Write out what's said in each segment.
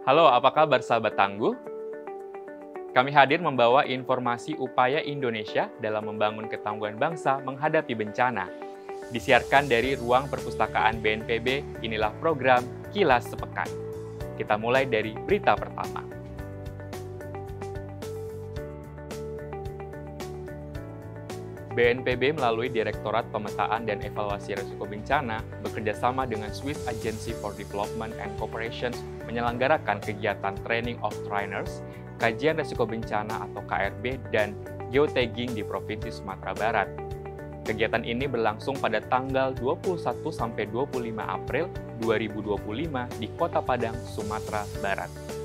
Halo, apa kabar sahabat Tangguh? Kami hadir membawa informasi upaya Indonesia dalam membangun ketangguhan bangsa menghadapi bencana. Disiarkan dari Ruang Perpustakaan BNPB, inilah program Kilas Sepekan. Kita mulai dari berita pertama. BNPB melalui Direktorat Pemetaan dan Evaluasi Risiko Bencana bekerjasama dengan Swiss Agency for Development and Cooperation menyelenggarakan kegiatan Training of Trainers, Kajian Risiko Bencana atau KRB, dan Geotagging di Provinsi Sumatera Barat. Kegiatan ini berlangsung pada tanggal 21 sampai 25 April 2025 di Kota Padang, Sumatera Barat.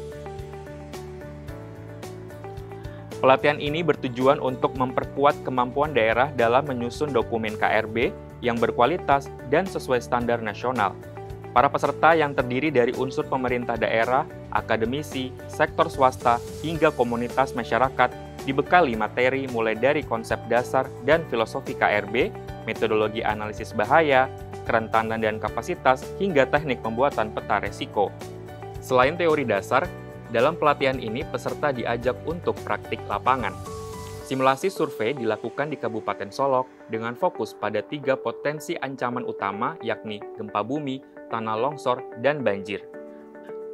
Pelatihan ini bertujuan untuk memperkuat kemampuan daerah dalam menyusun dokumen KRB yang berkualitas dan sesuai standar nasional. Para peserta yang terdiri dari unsur pemerintah daerah, akademisi, sektor swasta, hingga komunitas masyarakat dibekali materi mulai dari konsep dasar dan filosofi KRB, metodologi analisis bahaya, kerentanan dan kapasitas, hingga teknik pembuatan peta resiko. Selain teori dasar, dalam pelatihan ini, peserta diajak untuk praktik lapangan. Simulasi survei dilakukan di Kabupaten Solok dengan fokus pada 3 potensi ancaman utama, yakni gempa bumi, tanah longsor, dan banjir.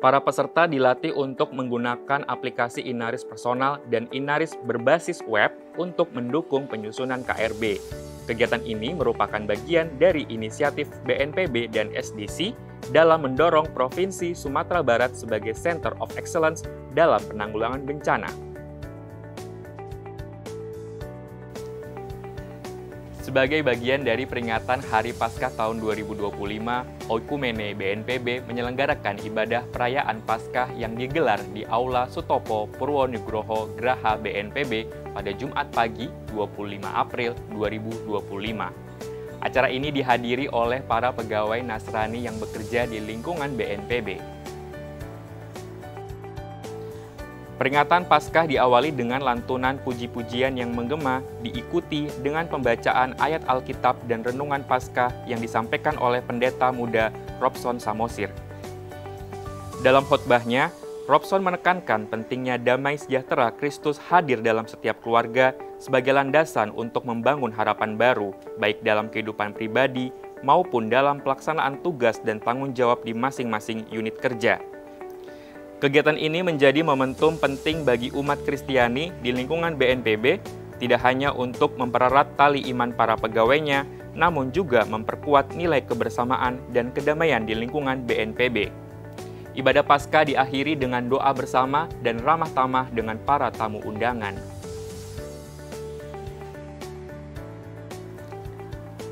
Para peserta dilatih untuk menggunakan aplikasi Inaris Personal dan Inaris berbasis web untuk mendukung penyusunan KRB. Kegiatan ini merupakan bagian dari inisiatif BNPB dan SDC dalam mendorong Provinsi Sumatera Barat sebagai Center of Excellence dalam penanggulangan bencana. Sebagai bagian dari peringatan Hari Paskah tahun 2025, Oikumene BNPB menyelenggarakan ibadah perayaan Paskah yang digelar di Aula Sutopo Purwonugroho Graha BNPB pada Jumat pagi 25 April 2025. Acara ini dihadiri oleh para pegawai Nasrani yang bekerja di lingkungan BNPB. Peringatan Paskah diawali dengan lantunan puji-pujian yang menggema, diikuti dengan pembacaan ayat Alkitab dan renungan Paskah yang disampaikan oleh pendeta muda Robson Samosir. Dalam khotbahnya, Robson menekankan pentingnya damai sejahtera Kristus hadir dalam setiap keluarga sebagai landasan untuk membangun harapan baru, baik dalam kehidupan pribadi maupun dalam pelaksanaan tugas dan tanggung jawab di masing-masing unit kerja. Kegiatan ini menjadi momentum penting bagi umat Kristiani di lingkungan BNPB, tidak hanya untuk mempererat tali iman para pegawainya, namun juga memperkuat nilai kebersamaan dan kedamaian di lingkungan BNPB. Ibadah Paskah diakhiri dengan doa bersama dan ramah tamah dengan para tamu undangan.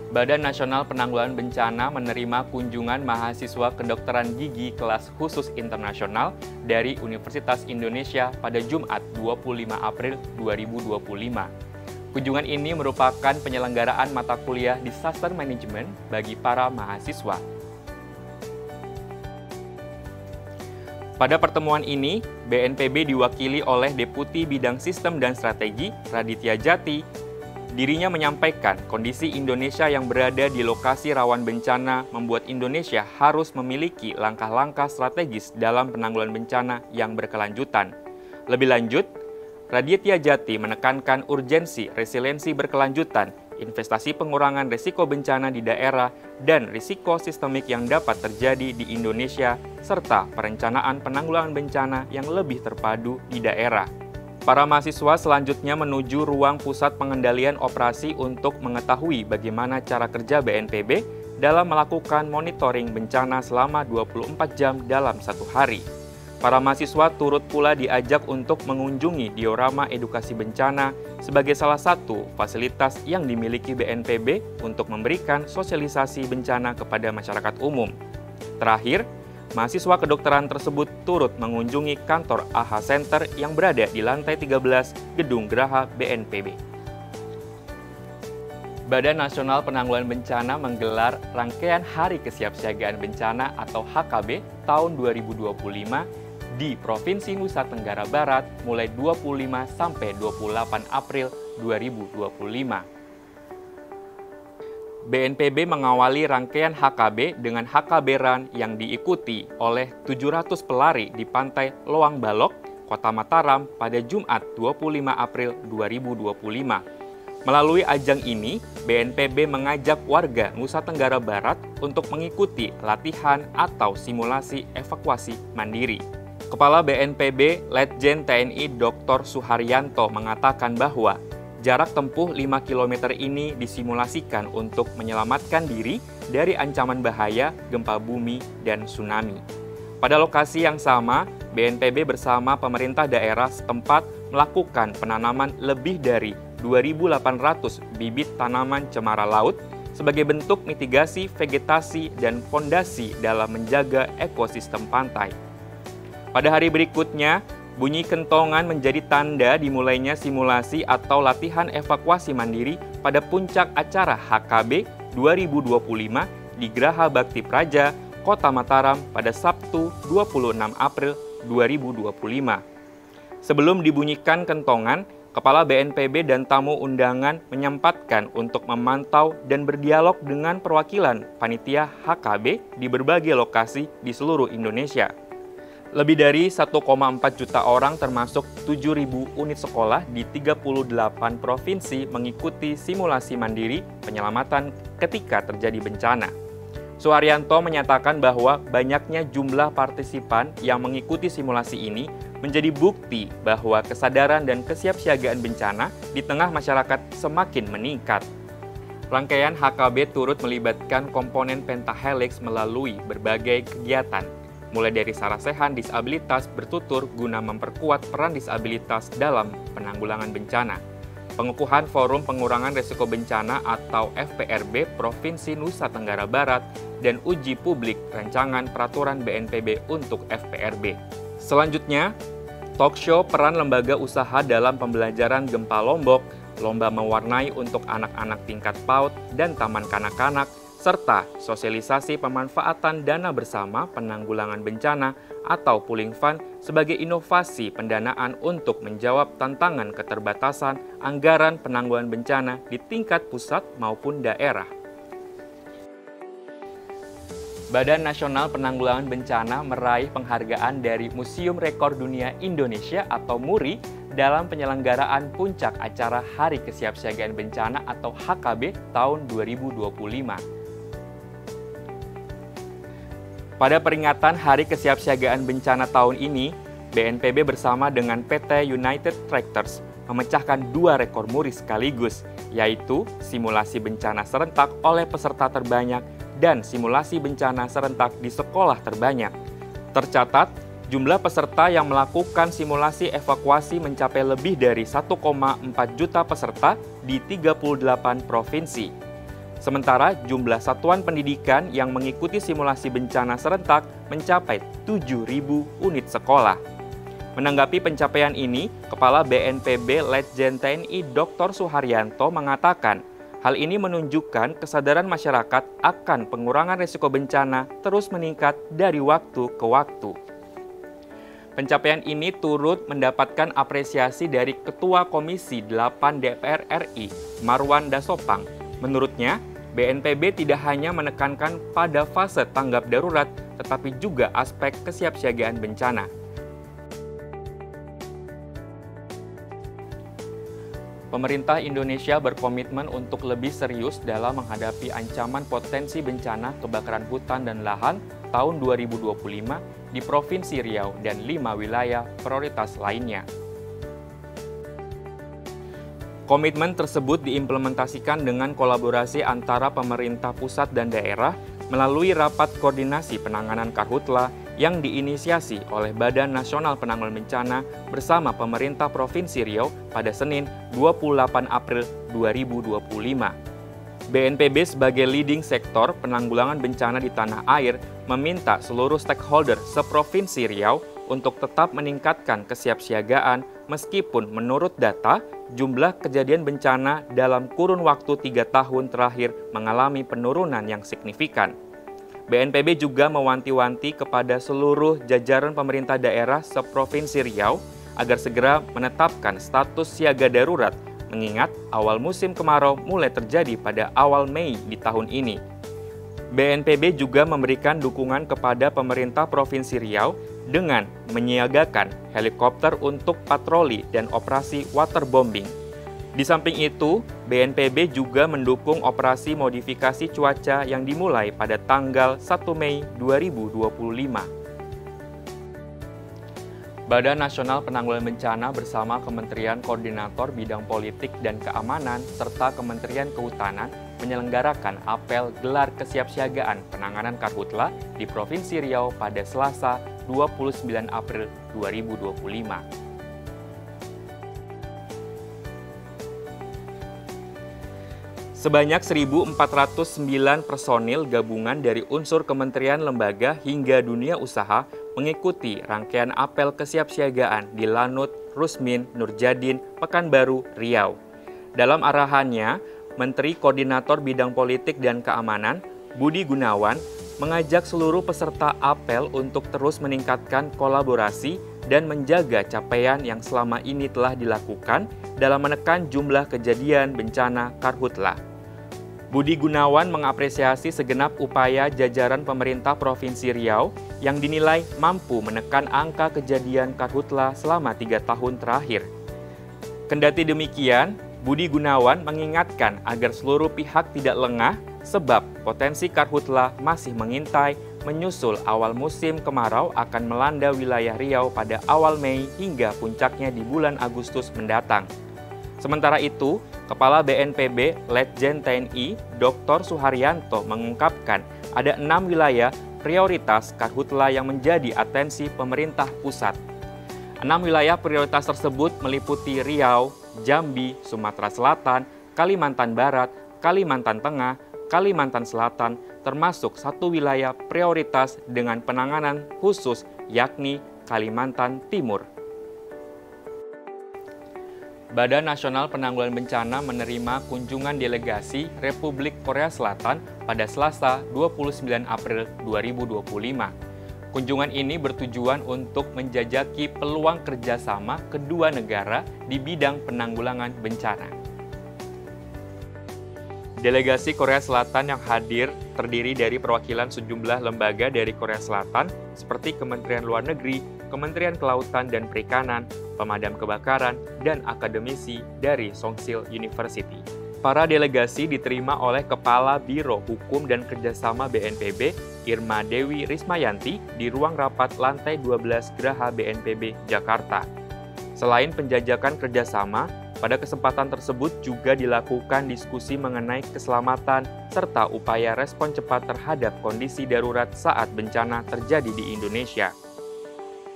Badan Nasional Penanggulangan Bencana menerima kunjungan mahasiswa kedokteran gigi kelas khusus internasional dari Universitas Indonesia pada Jumat 25 April 2025. Kunjungan ini merupakan penyelenggaraan mata kuliah Disaster Management bagi para mahasiswa. Pada pertemuan ini, BNPB diwakili oleh Deputi Bidang Sistem dan Strategi, Raditya Jati. Dirinya menyampaikan kondisi Indonesia yang berada di lokasi rawan bencana membuat Indonesia harus memiliki langkah-langkah strategis dalam penanggulangan bencana yang berkelanjutan. Lebih lanjut, Raditya Jati menekankan urgensi resiliensi berkelanjutan, investasi pengurangan risiko bencana di daerah, dan risiko sistemik yang dapat terjadi di Indonesia, serta perencanaan penanggulangan bencana yang lebih terpadu di daerah. Para mahasiswa selanjutnya menuju ruang pusat pengendalian operasi untuk mengetahui bagaimana cara kerja BNPB dalam melakukan monitoring bencana selama 24 jam dalam satu hari. Para mahasiswa turut pula diajak untuk mengunjungi diorama edukasi bencana sebagai salah satu fasilitas yang dimiliki BNPB untuk memberikan sosialisasi bencana kepada masyarakat umum. Terakhir, mahasiswa kedokteran tersebut turut mengunjungi kantor AHA Center yang berada di lantai 13 Gedung Graha BNPB. Badan Nasional Penanggulangan Bencana menggelar rangkaian Hari Kesiapsiagaan Bencana atau HKB tahun 2025 di Provinsi Nusa Tenggara Barat mulai 25 sampai 28 April 2025. BNPB mengawali rangkaian HKB dengan HKB Run yang diikuti oleh 700 pelari di Pantai Loang Balok, Kota Mataram pada Jumat 25 April 2025. Melalui ajang ini, BNPB mengajak warga Nusa Tenggara Barat untuk mengikuti latihan atau simulasi evakuasi mandiri. Kepala BNPB Letjen TNI Dr. Suharyanto mengatakan bahwa jarak tempuh 5 km ini disimulasikan untuk menyelamatkan diri dari ancaman bahaya gempa bumi dan tsunami. Pada lokasi yang sama, BNPB bersama pemerintah daerah setempat melakukan penanaman lebih dari 2.800 bibit tanaman cemara laut sebagai bentuk mitigasi vegetasi dan fondasi dalam menjaga ekosistem pantai. Pada hari berikutnya, bunyi kentongan menjadi tanda dimulainya simulasi atau latihan evakuasi mandiri pada puncak acara HKB 2025 di Graha Bakti Praja, Kota Mataram pada Sabtu 26 April 2025. Sebelum dibunyikan kentongan, Kepala BNPB dan tamu undangan menyempatkan untuk memantau dan berdialog dengan perwakilan panitia HKB di berbagai lokasi di seluruh Indonesia. Lebih dari 1,4 juta orang termasuk 7.000 unit sekolah di 38 provinsi mengikuti simulasi mandiri penyelamatan ketika terjadi bencana. Suharyanto menyatakan bahwa banyaknya jumlah partisipan yang mengikuti simulasi ini menjadi bukti bahwa kesadaran dan kesiapsiagaan bencana di tengah masyarakat semakin meningkat. Rangkaian HKB turut melibatkan komponen pentahelix melalui berbagai kegiatan, mulai dari sarasehan disabilitas bertutur guna memperkuat peran disabilitas dalam penanggulangan bencana, pengukuhan Forum Pengurangan Risiko Bencana atau FPRB Provinsi Nusa Tenggara Barat, dan uji publik rancangan peraturan BNPB untuk FPRB. Selanjutnya, talkshow peran lembaga usaha dalam pembelajaran gempa Lombok, lomba mewarnai untuk anak-anak tingkat PAUD dan taman kanak-kanak, serta sosialisasi pemanfaatan dana bersama penanggulangan bencana atau pooling fund sebagai inovasi pendanaan untuk menjawab tantangan keterbatasan anggaran penanggulangan bencana di tingkat pusat maupun daerah. Badan Nasional Penanggulangan Bencana meraih penghargaan dari Museum Rekor Dunia Indonesia atau MURI dalam penyelenggaraan puncak acara Hari Kesiapsiagaan Bencana atau HKB tahun 2025. Pada peringatan Hari Kesiapsiagaan Bencana tahun ini, BNPB bersama dengan PT United Tractors memecahkan 2 rekor MURI sekaligus, yaitu simulasi bencana serentak oleh peserta terbanyak dan simulasi bencana serentak di sekolah terbanyak. Tercatat, jumlah peserta yang melakukan simulasi evakuasi mencapai lebih dari 1,4 juta peserta di 38 provinsi. Sementara jumlah satuan pendidikan yang mengikuti simulasi bencana serentak mencapai 7.000 unit sekolah. Menanggapi pencapaian ini, Kepala BNPB Letjen TNI Dr. Suharyanto mengatakan, hal ini menunjukkan kesadaran masyarakat akan pengurangan risiko bencana terus meningkat dari waktu ke waktu. Pencapaian ini turut mendapatkan apresiasi dari Ketua Komisi 8 DPR RI, Marwan Dasopang. Menurutnya, BNPB tidak hanya menekankan pada fase tanggap darurat, tetapi juga aspek kesiapsiagaan bencana. Pemerintah Indonesia berkomitmen untuk lebih serius dalam menghadapi ancaman potensi bencana kebakaran hutan dan lahan tahun 2025 di Provinsi Riau dan 5 wilayah prioritas lainnya. Komitmen tersebut diimplementasikan dengan kolaborasi antara pemerintah pusat dan daerah melalui rapat koordinasi penanganan karhutla yang diinisiasi oleh Badan Nasional Penanggulangan Bencana bersama pemerintah Provinsi Riau pada Senin 28 April 2025. BNPB sebagai leading sektor penanggulangan bencana di tanah air meminta seluruh stakeholder seprovinsi Riau untuk tetap meningkatkan kesiapsiagaan meskipun menurut data, jumlah kejadian bencana dalam kurun waktu 3 tahun terakhir mengalami penurunan yang signifikan. BNPB juga mewanti-wanti kepada seluruh jajaran pemerintah daerah seprovinsi Riau agar segera menetapkan status siaga darurat mengingat awal musim kemarau mulai terjadi pada awal Mei di tahun ini. BNPB juga memberikan dukungan kepada pemerintah Provinsi Riau dengan menyiagakan helikopter untuk patroli dan operasi waterbombing. Di samping itu, BNPB juga mendukung operasi modifikasi cuaca yang dimulai pada tanggal 1 Mei 2025. Badan Nasional Penanggulangan Bencana bersama Kementerian Koordinator Bidang Politik dan Keamanan serta Kementerian Kehutanan menyelenggarakan apel gelar kesiapsiagaan penanganan karhutla di Provinsi Riau pada Selasa 29 April 2025. Sebanyak 1.409 personil gabungan dari unsur kementerian, lembaga, hingga dunia usaha mengikuti rangkaian apel kesiapsiagaan di Lanut Rusmin Nurjadin, Pekanbaru, Riau. Dalam arahannya, Menteri Koordinator Bidang Politik dan Keamanan, Budi Gunawan, mengajak seluruh peserta apel untuk terus meningkatkan kolaborasi dan menjaga capaian yang selama ini telah dilakukan dalam menekan jumlah kejadian bencana karhutla. Budi Gunawan mengapresiasi segenap upaya jajaran pemerintah Provinsi Riau yang dinilai mampu menekan angka kejadian karhutla selama 3 tahun terakhir. Kendati demikian, Budi Gunawan mengingatkan agar seluruh pihak tidak lengah sebab potensi karhutla masih mengintai menyusul awal musim kemarau akan melanda wilayah Riau pada awal Mei hingga puncaknya di bulan Agustus mendatang. Sementara itu, Kepala BNPB Letjen TNI Dr. Suharyanto mengungkapkan ada 6 wilayah prioritas karhutla yang menjadi atensi pemerintah pusat. 6 wilayah prioritas tersebut meliputi Riau, Jambi, Sumatera Selatan, Kalimantan Barat, Kalimantan Tengah, Kalimantan Selatan, termasuk 1 wilayah prioritas dengan penanganan khusus yakni Kalimantan Timur. Badan Nasional Penanggulangan Bencana menerima kunjungan delegasi Republik Korea Selatan pada Selasa 29 April 2025. Kunjungan ini bertujuan untuk menjajaki peluang kerjasama kedua negara di bidang penanggulangan bencana. Delegasi Korea Selatan yang hadir terdiri dari perwakilan sejumlah lembaga dari Korea Selatan seperti Kementerian Luar Negeri, Kementerian Kelautan dan Perikanan, Pemadam Kebakaran, dan akademisi dari Songsil University. Para delegasi diterima oleh Kepala Biro Hukum dan Kerjasama BNPB, Irma Dewi Rismayanti, di ruang rapat lantai 12 Geraha BNPB, Jakarta. Selain penjajakan kerjasama, pada kesempatan tersebut juga dilakukan diskusi mengenai keselamatan serta upaya respon cepat terhadap kondisi darurat saat bencana terjadi di Indonesia.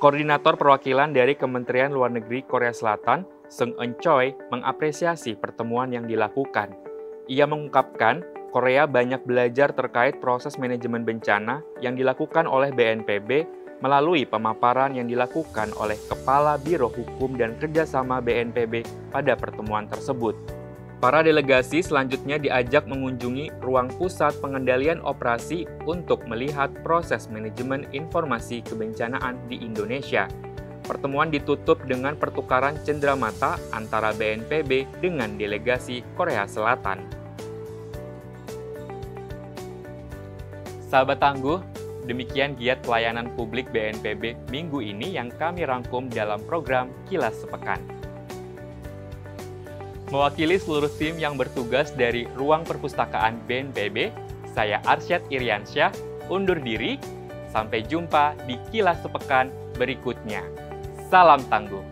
Koordinator perwakilan dari Kementerian Luar Negeri Korea Selatan, Seung Eun Choi, mengapresiasi pertemuan yang dilakukan. Ia mengungkapkan, Korea banyak belajar terkait proses manajemen bencana yang dilakukan oleh BNPB melalui pemaparan yang dilakukan oleh Kepala Biro Hukum dan Kerjasama BNPB pada pertemuan tersebut. Para delegasi selanjutnya diajak mengunjungi ruang pusat pengendalian operasi untuk melihat proses manajemen informasi kebencanaan di Indonesia. Pertemuan ditutup dengan pertukaran cenderamata antara BNPB dengan delegasi Korea Selatan. Sahabat tangguh, demikian giat pelayanan publik BNPB minggu ini yang kami rangkum dalam program Kilas Sepekan. Mewakili seluruh tim yang bertugas dari Ruang Perpustakaan BNPB, saya Arsyad Iriansyah, undur diri. Sampai jumpa di Kilas Sepekan berikutnya. Salam tangguh.